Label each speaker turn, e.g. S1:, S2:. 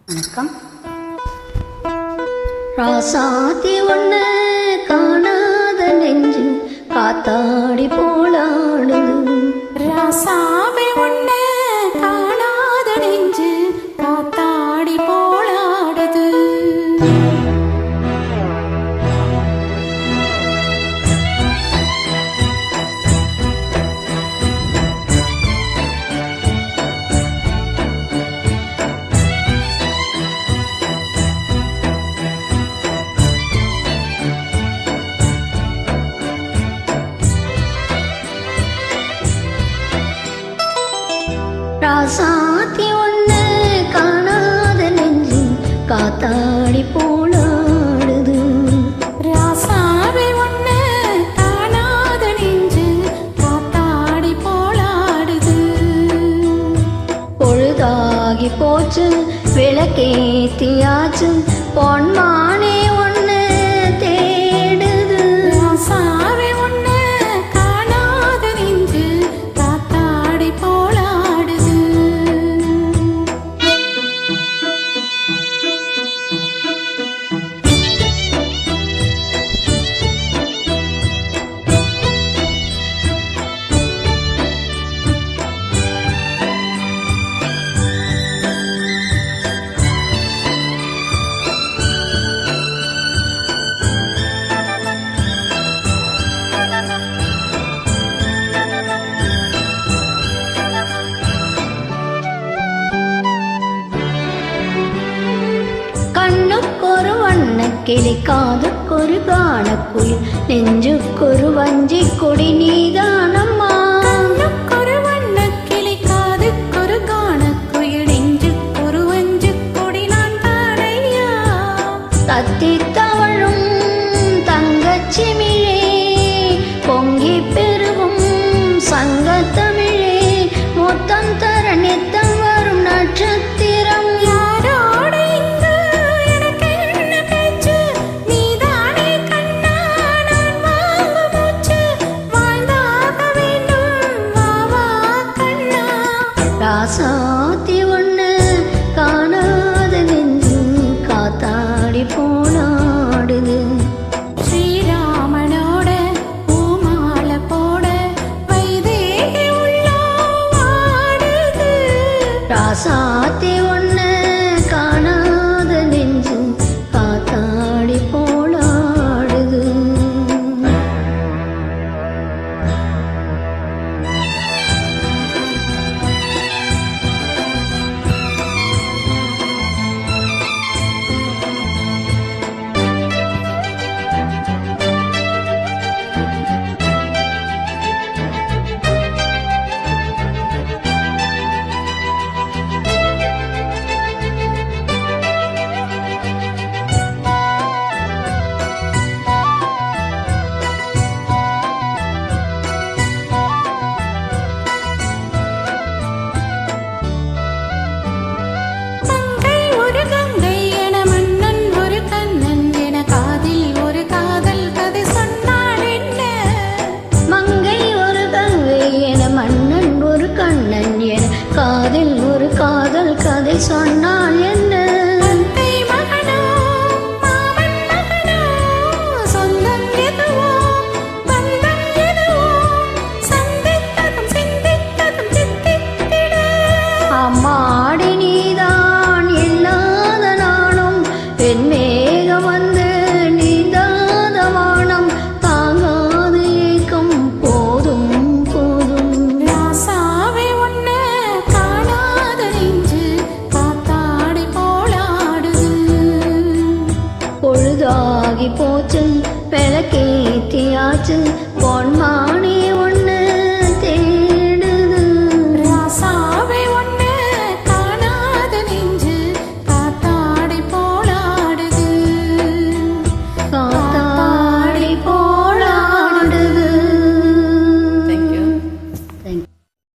S1: வணக்கம். ராசாத்தி ஒண்ணு காணாத நெஞ்சு காத்தாடி போலாடுது.
S2: ராசாவே ஒண்ணு காணாத நெஞ்சு காத்தாடி போலாடுது.
S1: ராசாத்தி ஒண்ணு காணாத நெஞ்சு காத்தாடி போலாடுது.
S2: ராசாவே ஒண்ணு காணாத நெஞ்சு காத்தாடி போலாடுது.
S1: பொழுதாகி போச்சு விளக்கேத்தியாச்சு பொன்மானே ஒண்ணு தேடுது.
S2: ராசாவே ஒண்ணு காணாத நெஞ்சு காத்தாடி போலாடுது.
S1: கண்ணுக்கொரு வண்ணக்கிளி காதுக்கொரு காணக்குயில் நெஞ்சுக்கொரு வஞ்சி கொடி நீதானம்மா.
S2: கண்ணுக்கொரு வண்ணக்கிளி காதுக்கொரு காணக்குயில் நெஞ்சுக்கொரு வஞ்சிக் கொடி நான் தானையா.
S1: தத்தி தவழும் தங்கச்சிமிழே பொங்கி பெருகும் சங்கத்தமிழே மொத்தம் தர நித்தம் வரும் நட்சத்திரம்.
S2: யாரோடு இங்கு எனக்கு என்ன பேச்சு? நீதானே கண்ணா நான் வாங்கு மூச்சு. வாழ்ந்தாக வேண்டும் வா வா கண்ணா.
S1: ராசாத்தி ஒண்ணு காணாத நெஞ்சு காத்தாடி போனாடுது.
S2: ஸ்ரீராமனோட பூமால போட வைதேகி உள்ளோ வாடுது.
S1: ராசாத்தி ஒண்ணு காணாத நெஞ்சு காத்தாடி போலாடுது.
S2: மங்கை ஒரு கங்கை என மன்னன் ஒரு கண்ணன் என காதில் ஒரு காதல் கதை சொன்னாள் என்ன.
S1: மங்கை ஒரு கங்கை என மன்னன் ஒரு கண்ணன் என காதில் ஒரு காதல் கதை சொன்னால் என்ன.
S2: அத்தை மகனோ மாமன் மகனோ சொந்தம் எதுவோ பந்தம் எதுவோ சந்தித்ததும் சிந்தித்ததும் சித்தித்திட.
S1: அம்மாடி நீதான் இல்லாத நாளும் வெண்மேகம் வந்து நீந்தாத வானம் தாங்காது ஏக்கம் போதும் போதும்.
S2: ராசாவே ஒண்ணு காணாத நெஞ்சு காத்தாடி போலாடுது.
S1: பொழுதாகி போச்சு விளக்கே